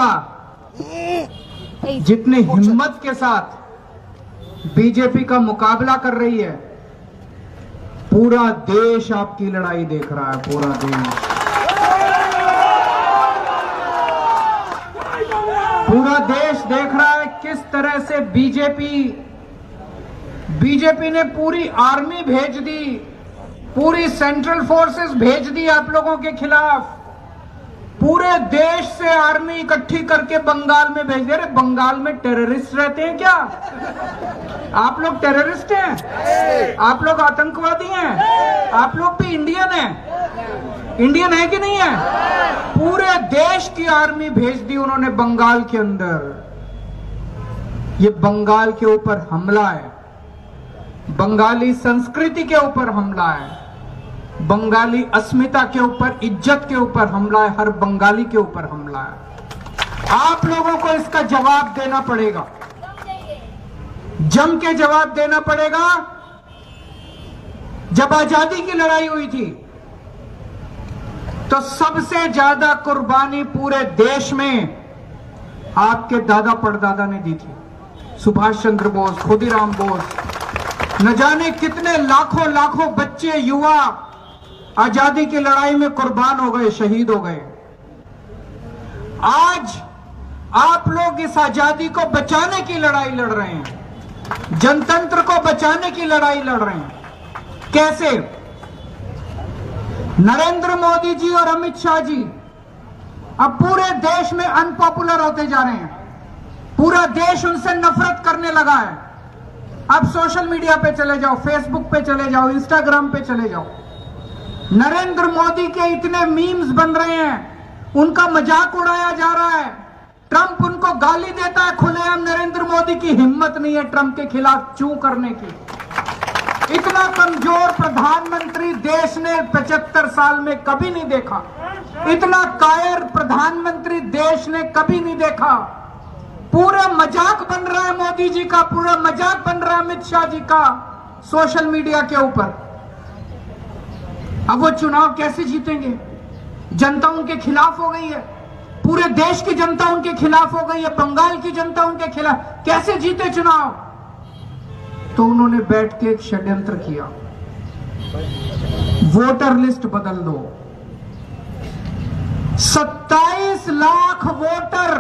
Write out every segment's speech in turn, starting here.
का जितनी हिम्मत के साथ बीजेपी का मुकाबला कर रही है, पूरा देश आपकी लड़ाई देख रहा है। पूरा देश देख रहा है किस तरह से बीजेपी ने पूरी आर्मी भेज दी, पूरी सेंट्रल फोर्सेस भेज दी आप लोगों के खिलाफ। पूरे देश से आर्मी इकट्ठी करके बंगाल में भेज दे रहे। बंगाल में टेररिस्ट रहते हैं क्या? आप लोग टेररिस्ट हैं? आप लोग आतंकवादी हैं? आप लोग भी इंडियन हैं? इंडियन है कि नहीं है? पूरे देश की आर्मी भेज दी उन्होंने बंगाल के अंदर। ये बंगाल के ऊपर हमला है, बंगाली संस्कृति के ऊपर हमला है, बंगाली अस्मिता के ऊपर, इज्जत के ऊपर हमला है, हर बंगाली के ऊपर हमला है। आप लोगों को इसका जवाब देना पड़ेगा, जम के जवाब देना पड़ेगा। जब आजादी की लड़ाई हुई थी तो सबसे ज्यादा कुर्बानी पूरे देश में आपके दादा परदादा ने दी थी। सुभाष चंद्र बोस, खुदीराम बोस, न जाने कितने लाखों लाखों बच्चे, युवा आजादी की लड़ाई में कुर्बान हो गए, शहीद हो गए। आज आप लोग इस आजादी को बचाने की लड़ाई लड़ रहे हैं, जनतंत्र को बचाने की लड़ाई लड़ रहे हैं। कैसे? नरेंद्र मोदी जी और अमित शाह जी अब पूरे देश में अनपॉपुलर होते जा रहे हैं। पूरा देश उनसे नफरत करने लगा है। अब सोशल मीडिया पे चले जाओ, फेसबुक पे चले जाओ, इंस्टाग्राम पे चले जाओ, नरेंद्र मोदी के इतने मीम्स बन रहे हैं, उनका मजाक उड़ाया जा रहा है। ट्रंप उनको गाली देता है खुलेआम। नरेंद्र मोदी की हिम्मत नहीं है ट्रंप के खिलाफ चू करने की। इतना कमजोर प्रधानमंत्री देश ने 75 साल में कभी नहीं देखा। इतना कायर प्रधानमंत्री देश ने कभी नहीं देखा। पूरा मजाक बन रहा है मोदी जी का, पूरा मजाक बन रहा है अमित शाह जी का सोशल मीडिया के ऊपर। अब वो चुनाव कैसे जीतेंगे? जनता उनके खिलाफ हो गई है, पूरे देश की जनता उनके खिलाफ हो गई है, बंगाल की जनता उनके खिलाफ। कैसे जीते चुनाव? तो उन्होंने बैठ के एक षड्यंत्र किया, वोटर लिस्ट बदल दो। 27 लाख वोटर,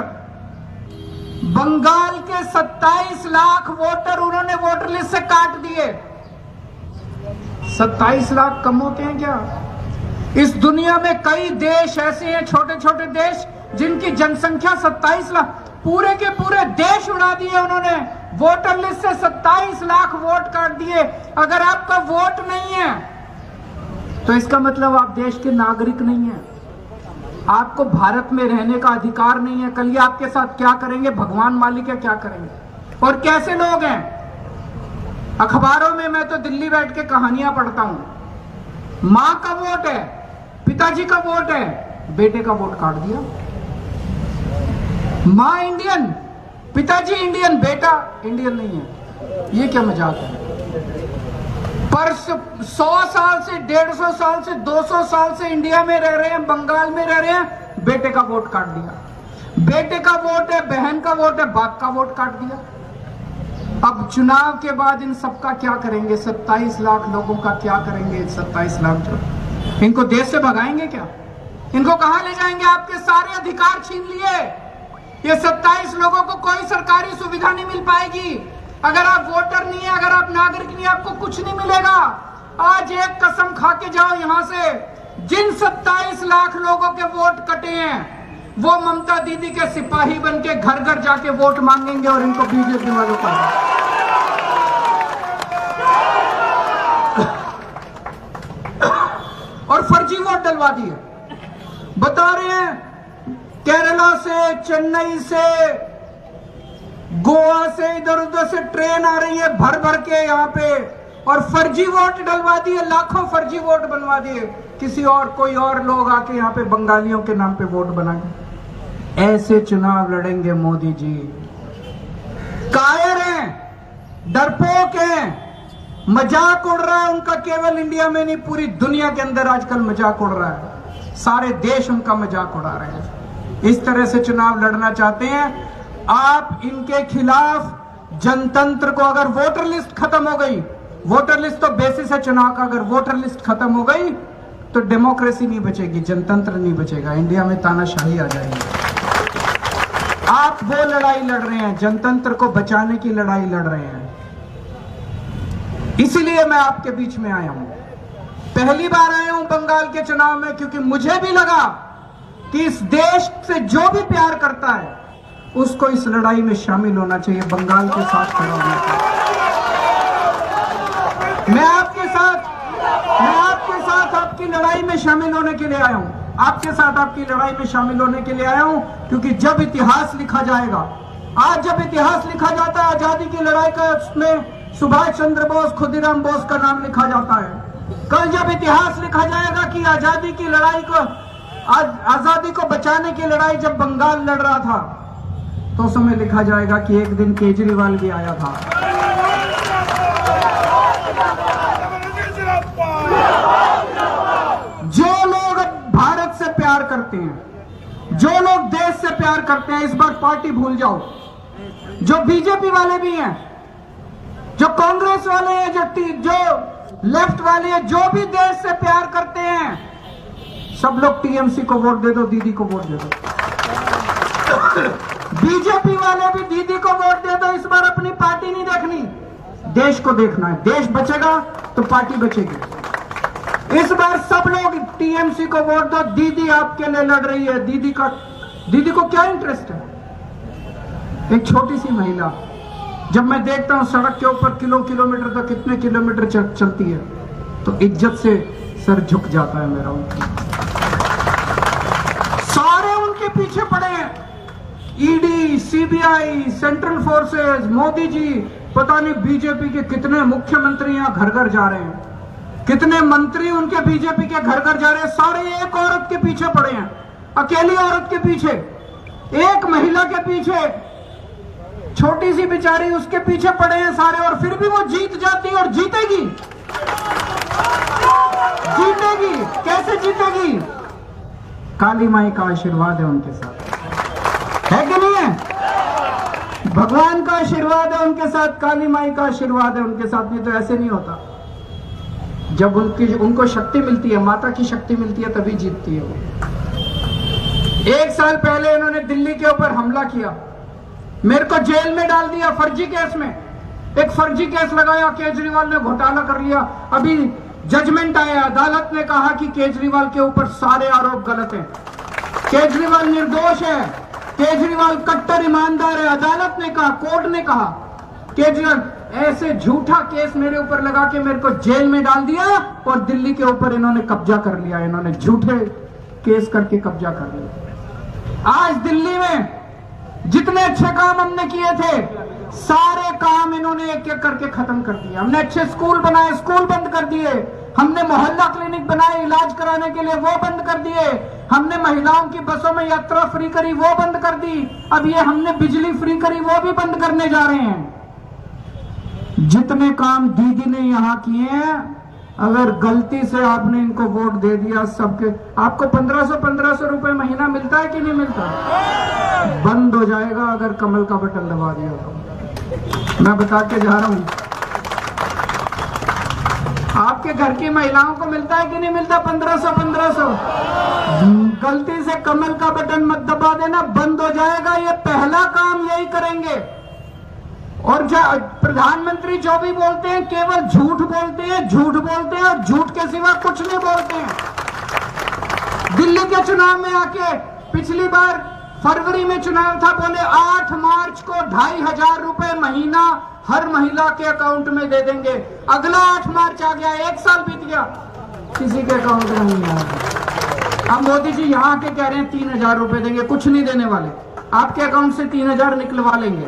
बंगाल के 27 लाख वोटर उन्होंने वोटर लिस्ट से काट दिए। 27 लाख कम होते हैं क्या? इस दुनिया में कई देश ऐसे हैं, छोटे छोटे देश, जिनकी जनसंख्या 27 लाख, पूरे के पूरे देश उड़ा दिए उन्होंने। वोटर लिस्ट से 27 लाख वोट काट दिए। अगर आपका वोट नहीं है तो इसका मतलब आप देश के नागरिक नहीं हैं, आपको भारत में रहने का अधिकार नहीं है। कल ये आपके साथ क्या करेंगे भगवान मालिक है, क्या करेंगे। और कैसे लोग हैं? अखबारों में मैं तो दिल्ली बैठ के कहानियां पढ़ता हूं। मां का वोट है, पिताजी का वोट है, बेटे का वोट काट दिया। मां इंडियन, पिताजी इंडियन, बेटा इंडियन नहीं है। ये क्या मजाक है? पर 100 साल से, 150 साल से, 200 साल से इंडिया में रह रहे हैं, बंगाल में रह रहे हैं, बेटे का वोट काट दिया। बेटे का वोट है, बहन का वोट है, बाप का वोट काट दिया। अब चुनाव के बाद इन सबका क्या करेंगे? 27 लाख लोगों का क्या करेंगे? 27 लाख जो, इनको देश से भगाएंगे क्या? इनको कहां ले जाएंगे? आपके सारे अधिकार छीन लिए। ये 27 लोगों को कोई सरकारी सुविधा नहीं मिल पाएगी। अगर आप वोटर नहीं है, अगर आप नागरिक नहीं, आपको कुछ नहीं मिलेगा। आज एक कसम खा के जाओ यहां से, जिन 27 लाख लोगों के वोट कटे हैं वो ममता दीदी के सिपाही बन के घर घर जाके वोट मांगेंगे और इनको बीजेपी वालों को और फर्जी वोट डलवा दिए। बता रहे हैं केरला से, चेन्नई से, गोवा से, इधर उधर से ट्रेन आ रही है भर भर के यहाँ पे, और फर्जी वोट डलवा दिए, लाखों फर्जी वोट बनवा दिए। किसी और, कोई और लोग आके यहाँ पे बंगालियों के नाम पे वोट बनाए। ऐसे चुनाव लड़ेंगे मोदी जी। कायर हैं, डरपोक हैं, मजाक उड़ रहा है उनका। केवल इंडिया में नहीं, पूरी दुनिया के अंदर आजकल मजाक उड़ रहा है। सारे देश उनका मजाक उड़ा रहे हैं। इस तरह से चुनाव लड़ना चाहते हैं। आप इनके खिलाफ जनतंत्र को, अगर वोटर लिस्ट खत्म हो गई, वोटर लिस्ट तो बेसिस है चुनाव का, अगर वोटर लिस्ट खत्म हो गई तो डेमोक्रेसी नहीं बचेगी, जनतंत्र नहीं बचेगा, इंडिया में तानाशाही आ जाएगी। आप वो लड़ाई लड़ रहे हैं, जनतंत्र को बचाने की लड़ाई लड़ रहे हैं। इसीलिए मैं आपके बीच में आया हूं। पहली बार आया हूं बंगाल के चुनाव में, क्योंकि मुझे भी लगा कि इस देश से जो भी प्यार करता है उसको इस लड़ाई में शामिल होना चाहिए, बंगाल के साथ खड़ा होना चाहिए। मैं आपके साथ आपकी लड़ाई में शामिल होने के लिए आया हूं, आपके साथ आपकी लड़ाई में शामिल होने के लिए आया हूं, क्योंकि जब इतिहास लिखा जाएगा, आज जब इतिहास लिखा जाता है आजादी की लड़ाई का, उसमें सुभाष चंद्र बोस, खुदीराम बोस का नाम लिखा जाता है। कल जब इतिहास लिखा जाएगा कि आजादी की लड़ाई को, आजादी को बचाने की लड़ाई जब बंगाल लड़ रहा था, तो उस समय लिखा जाएगा कि एक दिन केजरीवाल भी आया था। जो लोग भारत से प्यार करते हैं, जो लोग देश से प्यार करते हैं, इस बार पार्टी भूल जाओ। जो बीजेपी वाले भी हैं, जो कांग्रेस वाले हैं, जो लेफ्ट वाले हैं, जो भी देश से प्यार करते हैं, सब लोग टीएमसी को वोट दे दो, दीदी को वोट दे दो। बीजेपी वाले भी दीदी को वोट दे दो। इस बार अपनी पार्टी नहीं देखनी, देश को देखना है। देश बचेगा तो पार्टी बचेगी। इस बार सब लोग टीएमसी को वोट दो। दीदी आपके लिए लड़ रही है। दीदी को क्या इंटरेस्ट है? एक छोटी सी महिला, जब मैं देखता हूं सड़क के ऊपर किलोमीटर तक कितने किलोमीटर चलती है, तो इज्जत से सर झुक जाता है मेरा। सारे उनके पीछे पड़े हैं, ED, CBI, central forces, Modi ji, पता नहीं बीजेपी के कितने मुख्यमंत्री यहां घर घर जा रहे हैं, कितने मंत्री उनके बीजेपी के घर घर जा रहे हैं। सारे एक औरत के पीछे पड़े हैं, अकेली औरत के पीछे, एक महिला के पीछे, छोटी सी बेचारी, उसके पीछे पड़े हैं सारे। और फिर भी वो जीत जाती है और जीतेगी। कैसे जीतेगी? काली माई का आशीर्वाद है उनके साथ, है कि नहीं है? भगवान का आशीर्वाद है उनके साथ, काली माई का आशीर्वाद है उनके साथ। नहीं तो ऐसे नहीं होता। जब उनको शक्ति मिलती है, माता की शक्ति मिलती है, तभी जीतती है वो। 1 साल पहले इन्होंने दिल्ली के ऊपर हमला किया, मेरे को जेल में डाल दिया फर्जी केस में। एक फर्जी केस लगाया, केजरीवाल ने घोटाला कर लिया। अभी जजमेंट आया, अदालत ने कहा कि केजरीवाल के ऊपर सारे आरोप गलत हैं, केजरीवाल निर्दोष है, केजरीवाल कट्टर ईमानदार है। अदालत ने कहा, कोर्ट ने कहा, केजरीवाल ऐसे झूठा केस मेरे ऊपर लगा के मेरे को जेल में डाल दिया और दिल्ली के ऊपर इन्होंने कब्जा कर लिया। इन्होंने झूठे केस करके कब्जा कर लिया। आज दिल्ली में जितने अच्छे काम हमने किए थे, सारे काम इन्होंने एक एक करके खत्म कर दिया। हमने अच्छे स्कूल बनाए, स्कूल बंद कर दिए। हमने मोहल्ला क्लिनिक बनाए, इलाज कराने के लिए, वो बंद कर दिए। हमने महिलाओं की बसों में यात्रा फ्री करी, वो बंद कर दी। अब ये हमने बिजली फ्री करी, वो भी बंद करने जा रहे हैं। जितने काम दीदी ने यहाँ किए हैं, अगर गलती से आपने इनको वोट दे दिया, सबके आपको 1500 रुपए महीना मिलता है कि नहीं मिलता? बंद हो जाएगा अगर कमल का बटन दबा दिया तो। मैं बता के जा रहा हूं, आपके घर की महिलाओं को मिलता है कि नहीं मिलता 1500? गलती से कमल का बटन मत दबा देना, बंद हो जाएगा। ये पहला काम यही करेंगे। और प्रधानमंत्री जो भी बोलते हैं, केवल झूठ बोलते हैं, झूठ बोलते हैं और झूठ के सिवा कुछ नहीं बोलते हैं। दिल्ली के चुनाव में आके, पिछली बार फरवरी में चुनाव था, बोले 8 मार्च को 2500 रुपए महीना हर महिला के अकाउंट में दे देंगे। अगला 8 मार्च आ गया, 1 साल बीत गया, किसी के अकाउंट में नहीं आया। अब मोदी जी यहाँ के कह रहे हैं 3000 रुपए देंगे, कुछ नहीं देने वाले। आपके अकाउंट से 3000 निकलवा लेंगे,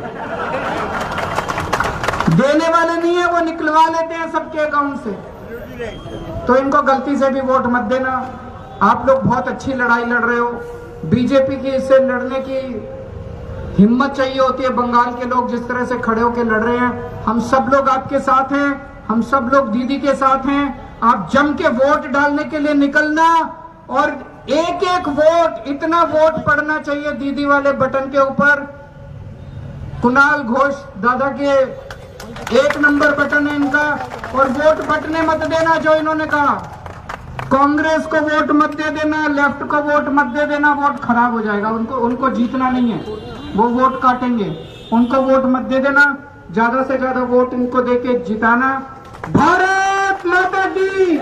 देने वाले नहीं है, वो निकलवा लेते हैं सबके अकाउंट से। तो इनको गलती से भी वोट मत देना। आप लोग बहुत अच्छी लड़ाई लड़ रहे हो। बीजेपी की इससे लड़ने की हिम्मत चाहिए होती है। बंगाल के लोग जिस तरह से खड़े होकर लड़ रहे हैं, हम सब लोग आपके साथ हैं, हम सब लोग दीदी के साथ हैं। आप जम के वोट डालने के लिए निकलना और एक एक वोट, इतना वोट पड़ना चाहिए दीदी वाले बटन के ऊपर। कुणाल घोष दादा के 1 नंबर बटन है इनका। और वोट बटने मत देना, जो इन्होंने कहा कांग्रेस को वोट मत दे देना, लेफ्ट को वोट मत दे देना, वोट खराब हो जाएगा। उनको जीतना नहीं है, वो वोट काटेंगे। उनको वोट मत दे देना, ज्यादा से ज्यादा वोट इनको देके जिताना। भारत माता की